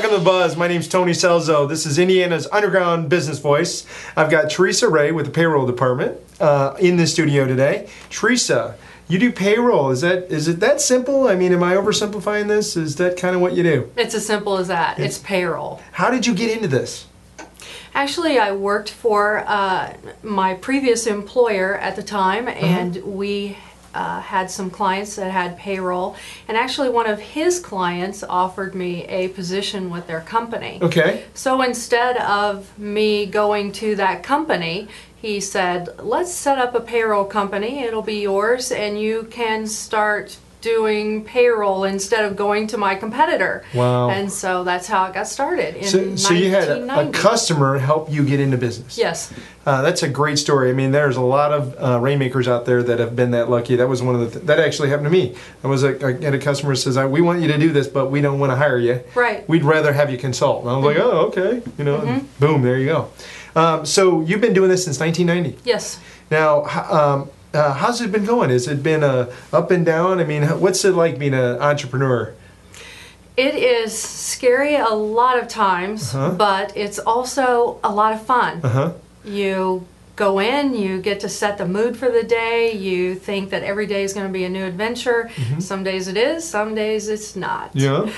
Welcome to The Buzz. My name's Tony Celzo. This is Indiana's underground business voice. I've got Teresa Ray with the Payroll Department in the studio today. Teresa, you do payroll. Is it that simple? I mean, am I oversimplifying this? Is that kind of what you do? It's as simple as that. It's payroll. How did you get into this? Actually, I worked for my previous employer at the time, and we had some clients that had payroll, and actually one of his clients offered me a position with their company. Okay. So instead of me going to that company, he said, let's set up a payroll company, it'll be yours, and you can start doing payroll instead of going to my competitor. Wow. And so that's how it got started in So you had a customer help you get into business. Yes. That's a great story. I mean, there's a lot of rainmakers out there that have been that lucky. That was one of the that actually happened to me. I had a customer says, "We want you to do this, but we don't want to hire you. Right. We'd rather have you consult." And I was like, "Oh, okay." You know, and boom, there you go. So you've been doing this since 1990. Yes. Now, how's it been going? Has it been up and down? I mean, what's it like being an entrepreneur? It is scary a lot of times, but it's also a lot of fun. You go in, you get to set the mood for the day, you think that every day is going to be a new adventure. Some days it is, some days it's not. Yeah.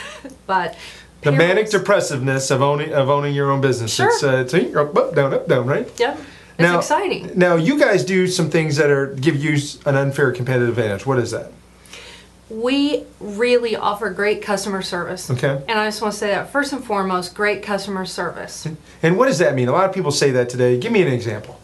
But the manic depressiveness of owning your own business. Sure. It's up, down, right? Yep. It's exciting. Now, you guys do some things that give you an unfair competitive advantage. What is that? We really offer great customer service. Okay. And I just want to say that first and foremost, great customer service. And what does that mean? A lot of people say that today. Give me an example.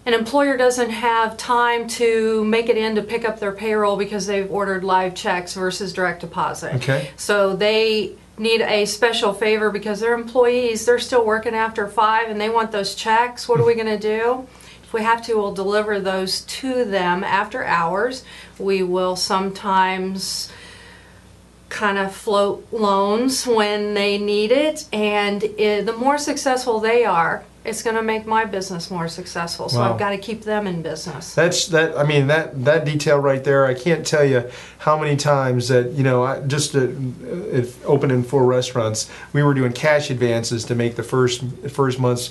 An employer doesn't have time to make it in to pick up their payroll because they've ordered live checks versus direct deposit. Okay. So they need a special favor because their employees, they're still working after 5 and they want those checks. What are we going to do? If we have to, we'll deliver those to them after hours. We will sometimes kind of float loans when they need it, and the more successful they are, it's going to make my business more successful. So I've got to keep them in business. I mean, that detail right there. I can't tell you how many times that if opening 4 restaurants, we were doing cash advances to make the first month's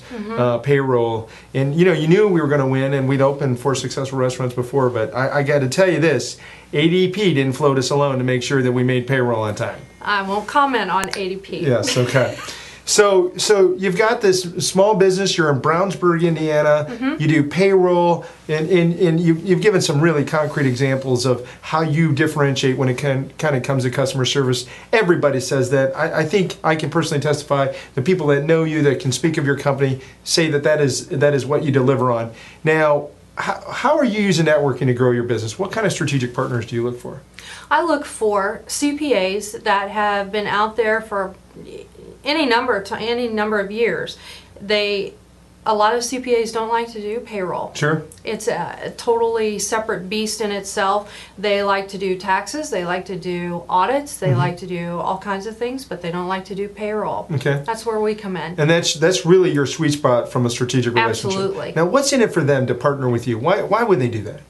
payroll, and you knew we were going to win, and we'd opened 4 successful restaurants before. But I got to tell you this: ADP didn't float us a loan to make sure that we made payroll on time. I won't comment on ADP. Yes. Okay. So you've got this small business. You're in Brownsburg, Indiana. You do payroll, and you've given some really concrete examples of how you differentiate when it kind of comes to customer service. Everybody says that. I think I can personally testify. The people that know you, that can speak of your company, say that is what you deliver on. Now, how are you using networking to grow your business? What kind of strategic partners do you look for? I look for CPAs that have been out there for any number of years. A lot of CPAs don't like to do payroll. Sure. It's a totally separate beast in itself. They like to do taxes, they like to do audits, they like to do all kinds of things, but they don't like to do payroll. Okay. That's where we come in. And that's really your sweet spot from a strategic relationship. Absolutely. Now, what's in it for them to partner with you? Why would they do that?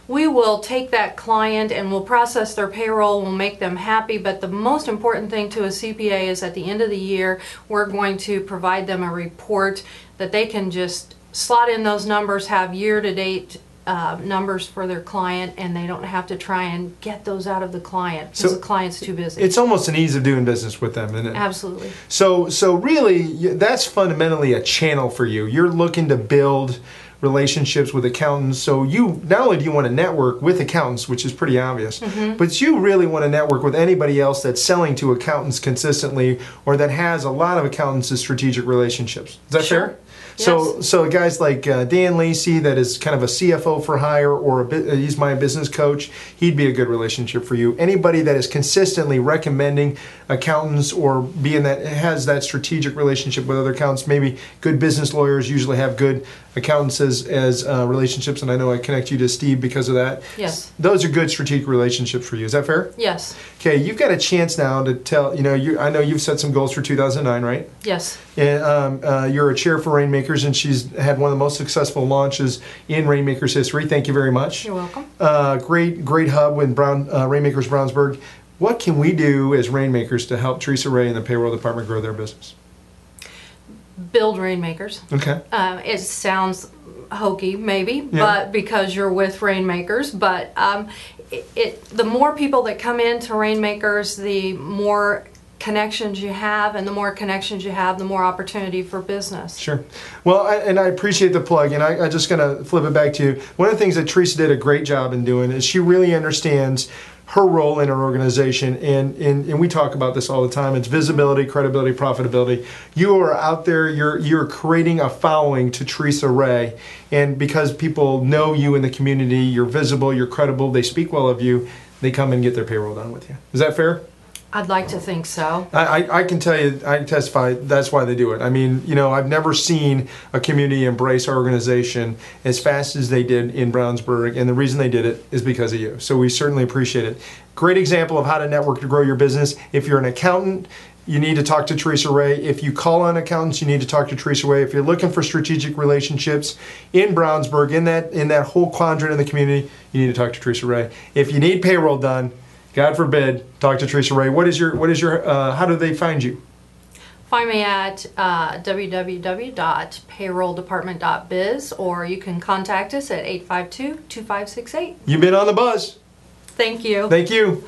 We will take that client and we'll process their payroll, we'll make them happy, but the most important thing to a CPA is at the end of the year, we're going to provide them a report that they can just slot in those numbers, have year-to-date numbers for their client, and they don't have to try and get those out of the client because the client's too busy. It's almost an ease of doing business with them, isn't it? Absolutely. So really, that's fundamentally a channel for you. You're looking to build relationships with accountants. So you not only do you want to network with accountants, which is pretty obvious, but you really want to network with anybody else that's selling to accountants consistently, or that has a lot of accountants as strategic relationships. Is that fair? Yes. So guys like Dan Lacey, that is kind of a CFO for hire, or he's my business coach, he'd be a good relationship for you. Anybody that is consistently recommending accountants, or has that strategic relationship with other accountants. Maybe good business lawyers usually have good accountants as relationships, and I know I connect you to Steve because of that. Yes. Those are good strategic relationships for you. Is that fair? Yes. Okay, you've got a chance now to tell, I know you've set some goals for 2009, right? Yes. And you're a chair for Rainmakers, and she's had one of the most successful launches in Rainmakers history. Thank you very much. You're welcome. Great hub with Rainmakers Brownsburg. What can we do as Rainmakers to help Teresa Ray and the Payroll Department grow their business? Build Rainmakers. Okay. It sounds hokey, maybe, Yeah. but because you're with Rainmakers, but the more people that come into Rainmakers, the more connections you have, and the more connections you have, the more opportunity for business. Sure. Well, I appreciate the plug, and I'm just going to flip it back to you. One of the things that Teresa did a great job in doing is she really understands her role in her organization, and we talk about this all the time. It's visibility, credibility, profitability. You are out there, you're creating a following to Teresa Ray, and because people know you in the community, you're visible, you're credible, they speak well of you, they come and get their payroll done with you. Is that fair? I'd like to think so. I can tell you, I can testify, that's why they do it. I mean, you know, I've never seen a community embrace our organization as fast as they did in Brownsburg, and the reason they did it is because of you. So we certainly appreciate it. Great example of how to network to grow your business. If you're an accountant, you need to talk to Teresa Ray. If you call on accountants, you need to talk to Teresa Ray. If you're looking for strategic relationships in Brownsburg, in that whole quadrant of the community, you need to talk to Teresa Ray. If you need payroll done, God forbid, talk to Teresa Ray. What is your how do they find you? Find me at www.payrolldepartment.biz, or you can contact us at 852-2568. You've been on the buzz. Thank you. Thank you.